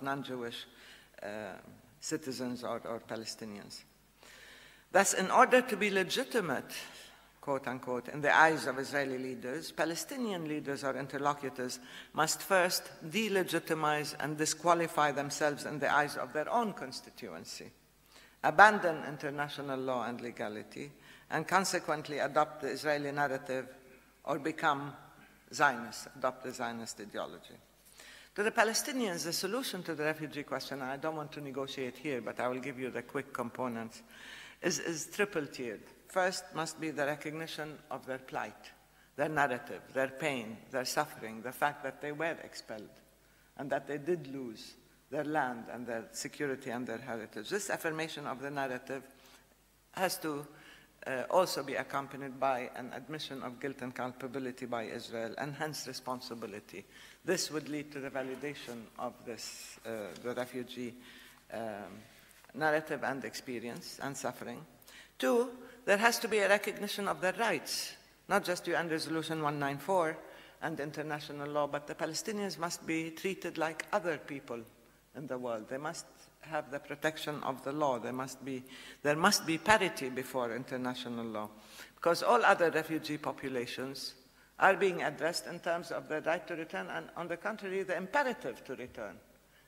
of non-Jewish citizens or Palestinians. Thus, in order to be legitimate, quote unquote, in the eyes of Israeli leaders, Palestinian leaders or interlocutors must first delegitimize and disqualify themselves in the eyes of their own constituency, abandon international law and legality, and consequently adopt the Israeli narrative or become Zionists, adopt the Zionist ideology. To the Palestinians, the solution to the refugee question, I don't want to negotiate here, but I will give you the quick components, is triple-tiered. First must be the recognition of their plight, their narrative, their pain, their suffering, the fact that they were expelled and that they did lose their land and their security and their heritage. This affirmation of the narrative has to also be accompanied by an admission of guilt and culpability by Israel and hence responsibility. This would lead to the validation of this, the refugee narrative and experience and suffering. Two, there has to be a recognition of their rights, not just UN Resolution 194 and international law, but the Palestinians must be treated like other people in the world. They must have the protection of the law. There must be parity before international law, because all other refugee populations are being addressed in terms of the right to return and, on the contrary, the imperative to return.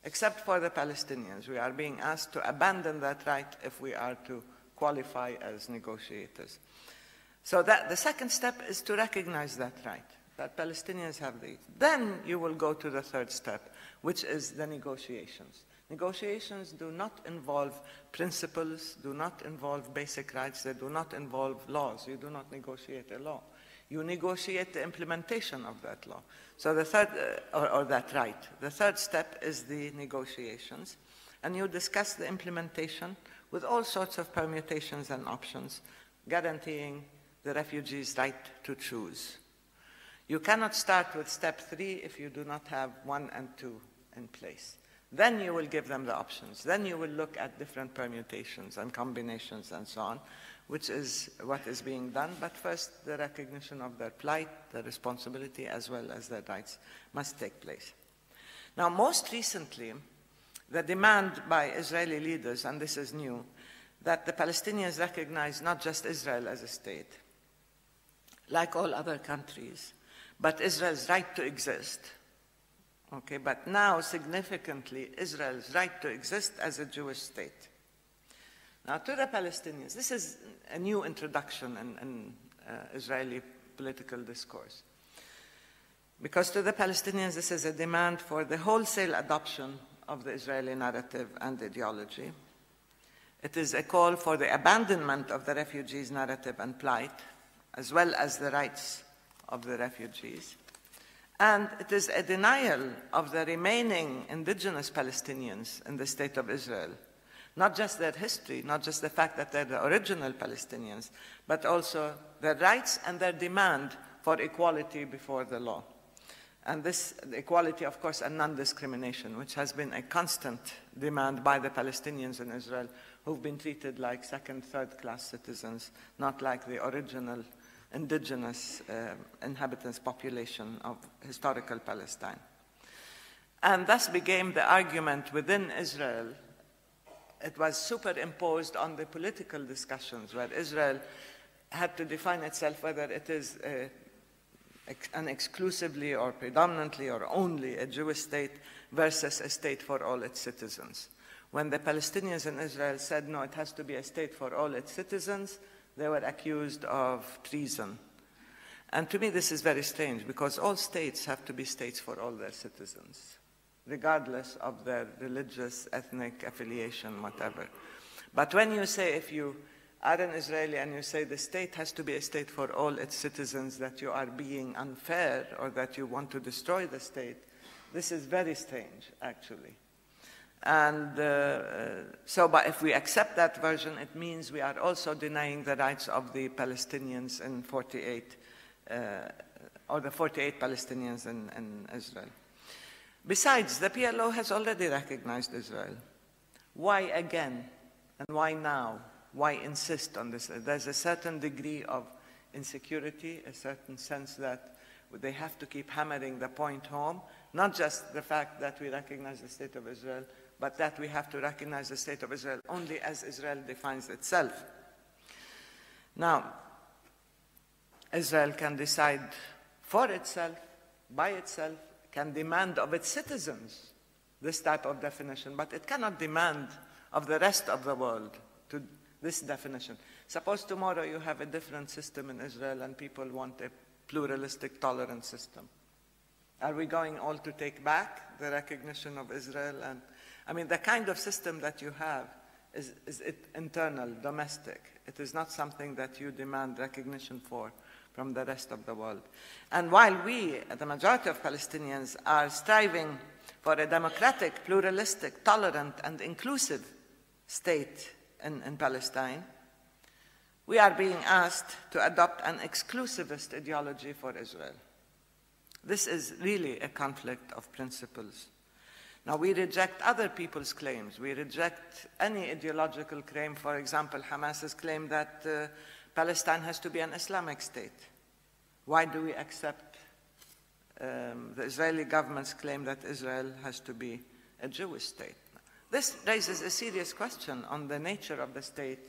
Except for the Palestinians, we are being asked to abandon that right if we are to qualify as negotiators. So that the second step is to recognize that right, that Palestinians have the. Then you will go to the third step, which is the negotiations. Negotiations do not involve principles, do not involve basic rights, they do not involve laws. You do not negotiate a law. You negotiate the implementation of that law. So the third, or that right. The third step is the negotiations, and you discuss the implementation with all sorts of permutations and options, guaranteeing the refugees' right to choose. You cannot start with step 3 if you do not have 1 and 2 in place. Then you will give them the options. Then you will look at different permutations and combinations and so on, which is what is being done. But first, the recognition of their plight, their responsibility, as well as their rights must take place. Now, most recently, the demand by Israeli leaders, and this is new, that the Palestinians recognize not just Israel as a state, like all other countries, but Israel's right to exist. Okay, but now, significantly, Israel's right to exist as a Jewish state. Now, to the Palestinians, this is a new introduction in Israeli political discourse. Because to the Palestinians, this is a demand for the wholesale adoption of the Israeli narrative and ideology. It is a call for the abandonment of the refugees' narrative and plight, as well as the rights of the refugees. And it is a denial of the remaining indigenous Palestinians in the state of Israel, not just their history, not just the fact that they're the original Palestinians, but also their rights and their demand for equality before the law. And this equality, of course, and non-discrimination, which has been a constant demand by the Palestinians in Israel, who've been treated like second, third-class citizens, not like the original indigenous inhabitants population of historical Palestine. And thus became the argument within Israel. It was superimposed on the political discussions, where Israel had to define itself whether it is an exclusively or predominantly or only a Jewish state versus a state for all its citizens. When the Palestinians in Israel said, no, it has to be a state for all its citizens, they were accused of treason. And to me, this is very strange, because all states have to be states for all their citizens, regardless of their religious, ethnic affiliation, whatever. But when you say, if you are an Israeli and you say the state has to be a state for all its citizens, that you are being unfair or that you want to destroy the state, this is very strange, actually. And but if we accept that version, it means we are also denying the rights of the Palestinians in 48, or the 48 Palestinians in Israel. Besides, the PLO has already recognized Israel. Why again? And why now? Why insist on this? There's a certain degree of insecurity, a certain sense that They have to keep hammering the point home, not just the fact that we recognize the State of Israel, but that we have to recognize the State of Israel only as Israel defines itself. Now, Israel can decide for itself, by itself, can demand of its citizens this type of definition, but it cannot demand of the rest of the world to this definition. Suppose tomorrow you have a different system in Israel and people want a pluralistic, tolerant system. Are we going all to take back the recognition of Israel? And I mean, the kind of system that you have is internal, domestic. It is not something that you demand recognition for from the rest of the world. And while we, the majority of Palestinians, are striving for a democratic, pluralistic, tolerant, and inclusive state in Palestine, we are being asked to adopt an exclusivist ideology for Israel. This is really a conflict of principles. Now, we reject other people's claims. We reject any ideological claim. For example, Hamas's claim that Palestine has to be an Islamic state. Why do we accept the Israeli government's claim that Israel has to be a Jewish state? This raises a serious question on the nature of the state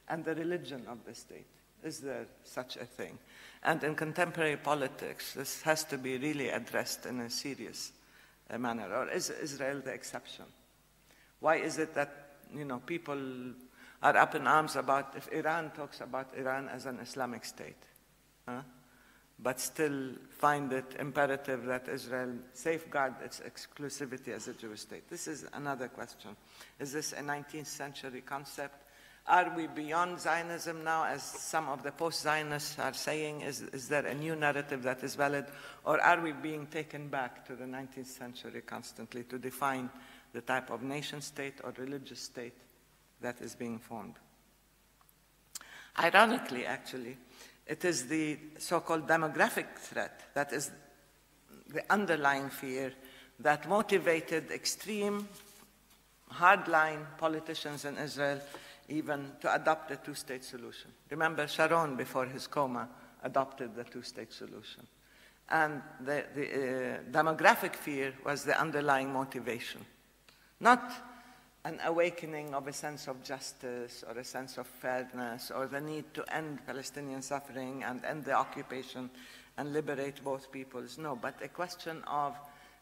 and the religion of the state. Is there such a thing? And in contemporary politics, this has to be really addressed in a serious manner. Or is Israel the exception? Why is it that, people are up in arms about if Iran talks about Iran as an Islamic state, but still find it imperative that Israel safeguard its exclusivity as a Jewish state? This is another question. Is this a 19th century concept? Are we beyond Zionism now, as some of the post-Zionists are saying? Is there a new narrative that is valid? Or are we being taken back to the 19th century constantly to define the type of nation-state or religious state that is being formed? Ironically, actually, it is the so-called demographic threat that is the underlying fear that motivated extreme, hardline politicians in Israel even to adopt a two-state solution. Remember, Sharon, before his coma, adopted the two-state solution. And the demographic fear was the underlying motivation, not an awakening of a sense of justice or a sense of fairness or the need to end Palestinian suffering and end the occupation and liberate both peoples. No, but a question of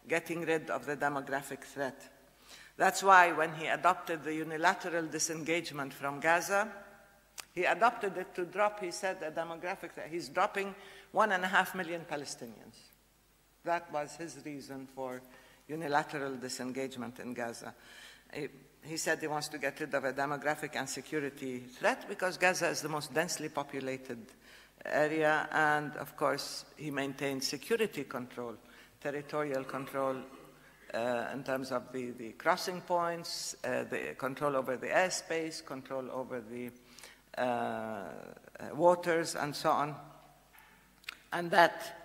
getting rid of the demographic threat. That's why when he adopted the unilateral disengagement from Gaza, he adopted it to drop, he said, a demographic threat. He's dropping 1.5 million Palestinians. That was his reason for unilateral disengagement in Gaza. He said he wants to get rid of a demographic and security threat because Gaza is the most densely populated area, and of course he maintained security control, territorial control in terms of the crossing points, the control over the airspace, control over the waters, and so on. And that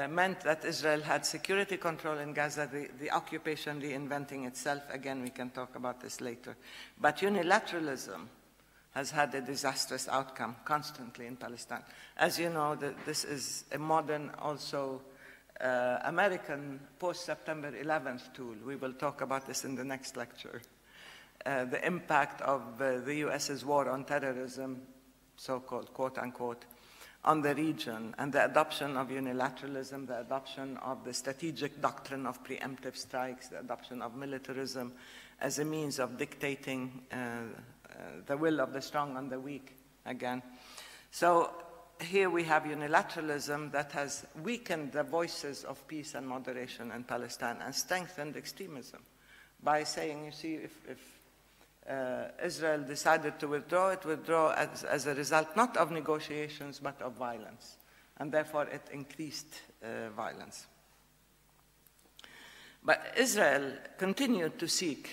meant that Israel had security control in Gaza, the occupation reinventing itself. Again, we can talk about this later. But unilateralism has had a disastrous outcome constantly in Palestine. As you know, this is a modern, also American post-September 11th tool. We will talk about this in the next lecture. The impact of the US's war on terrorism, so-called, quote-unquote, on the region, and the adoption of unilateralism, the adoption of the strategic doctrine of preemptive strikes, the adoption of militarism as a means of dictating the will of the strong on the weak again. So here we have unilateralism that has weakened the voices of peace and moderation in Palestine and strengthened extremism by saying, you see, if Israel decided to withdraw, it withdrew as a result not of negotiations but of violence, and therefore it increased violence. But Israel continued to seek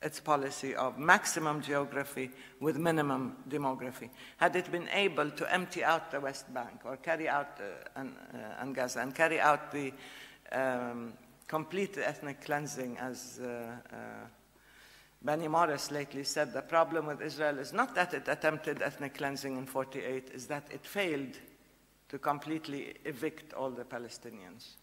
its policy of maximum geography with minimum demography. Had it been able to empty out the West Bank or carry out and Gaza and carry out the complete ethnic cleansing, as Benny Morris lately said, the problem with Israel is not that it attempted ethnic cleansing in 48, is that it failed to completely evict all the Palestinians.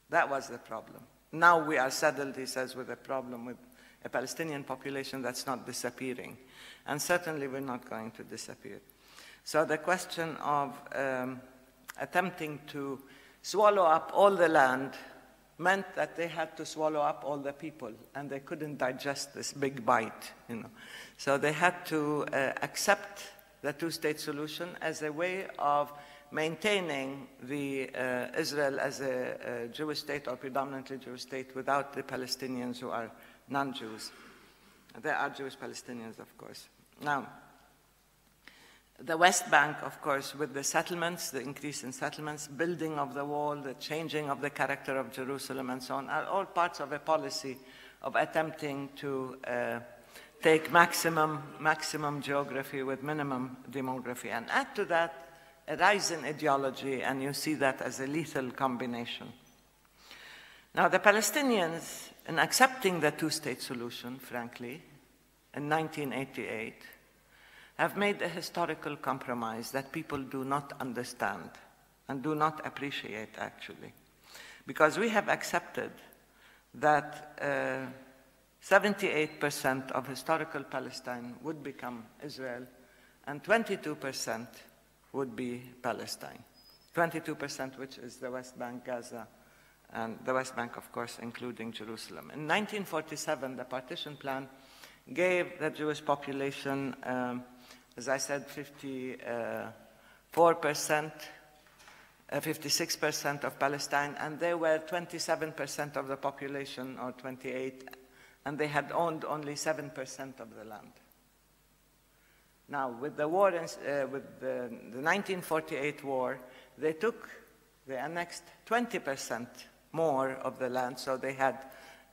That was the problem. Now we are saddled, he says, with a problem with a Palestinian population that's not disappearing. And certainly we're not going to disappear. So the question of attempting to swallow up all the land meant that they had to swallow up all the people, and they couldn't digest this big bite, you know. So they had to accept the two-state solution as a way of maintaining the Israel as a Jewish state or predominantly Jewish state without the Palestinians who are non-Jews. There are Jewish Palestinians, of course. Now, the West Bank, of course, with the settlements, the increase in settlements, building of the wall, the changing of the character of Jerusalem, and so on, are all parts of a policy of attempting to take maximum geography with minimum demography, and add to that a rise in ideology, and you see that as a lethal combination. Now, the Palestinians, in accepting the two-state solution, frankly, in 1988, have made a historical compromise that people do not understand and do not appreciate, actually. Because we have accepted that 78% of historical Palestine would become Israel, and 22% would be Palestine. 22%, which is the West Bank, Gaza, and the West Bank, of course, including Jerusalem. In 1947, the partition plan gave the Jewish population, as I said, 56% of Palestine, and they were 27% of the population, or 28%, and they had owned only 7% of the land. Now, with the war, with the 1948 war, they annexed 20% more of the land, so they had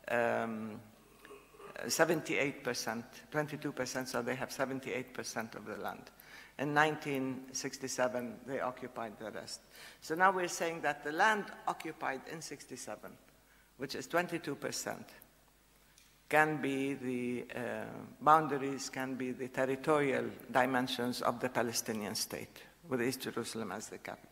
78%, 22%, so they have 78% of the land. In 1967, they occupied the rest. So now we're saying that the land occupied in 67, which is 22%, can be the boundaries, can be the territorial dimensions of the Palestinian state, with East Jerusalem as the capital.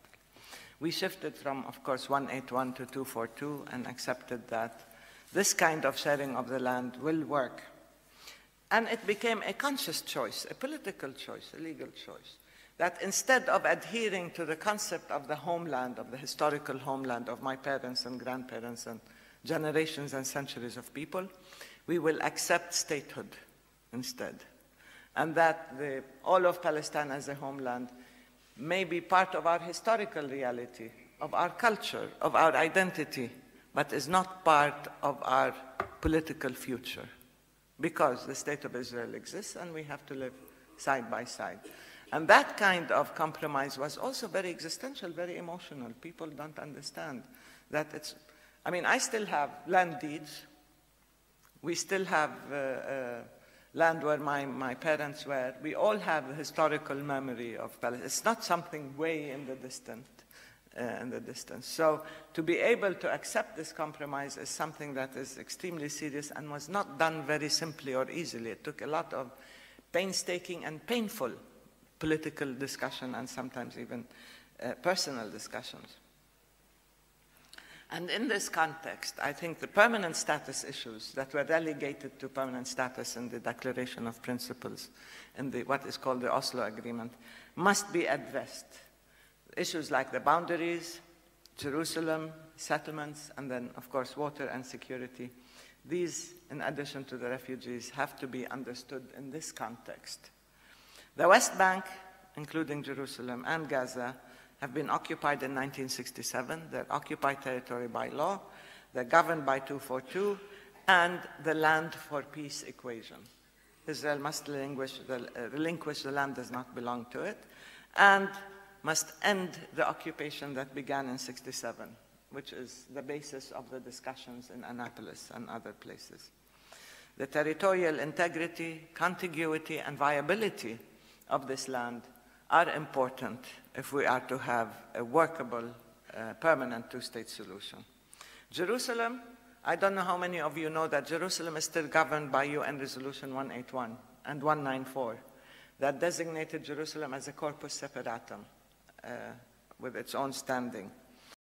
We shifted from, of course, 181 to 242 and accepted that this kind of sharing of the land will work. And it became a conscious choice, a political choice, a legal choice, that instead of adhering to the concept of the homeland, of the historical homeland of my parents and grandparents and generations and centuries of people, we will accept statehood instead. And that all of Palestine as a homeland may be part of our historical reality, of our culture, of our identity, but is not part of our political future, because the state of Israel exists and we have to live side by side. And that kind of compromise was also very existential, very emotional. People don't understand that it's, I mean, I still have land deeds. We still have land where my parents were. We all have a historical memory of Palestine. It's not something way in the distance. So to be able to accept this compromise is something that is extremely serious and was not done very simply or easily. It took a lot of painstaking and painful political discussion and sometimes even personal discussions. And in this context, I think the permanent status issues that were relegated to permanent status in the Declaration of Principles, in what is called the Oslo Agreement, must be addressed. Issues like the boundaries, Jerusalem, settlements, and then, of course, water and security. These, in addition to the refugees, have to be understood in this context. The West Bank, including Jerusalem and Gaza, have been occupied in 1967. They're occupied territory by law. They're governed by 242 and the land for peace equation. Israel must relinquish the land does not belong to it, and must end the occupation that began in 67, which is the basis of the discussions in Annapolis and other places. The territorial integrity, contiguity, and viability of this land are important if we are to have a workable, permanent two-state solution. Jerusalem, I don't know how many of you know that Jerusalem is still governed by UN Resolution 181 and 194 that designated Jerusalem as a corpus separatum, with its own standing.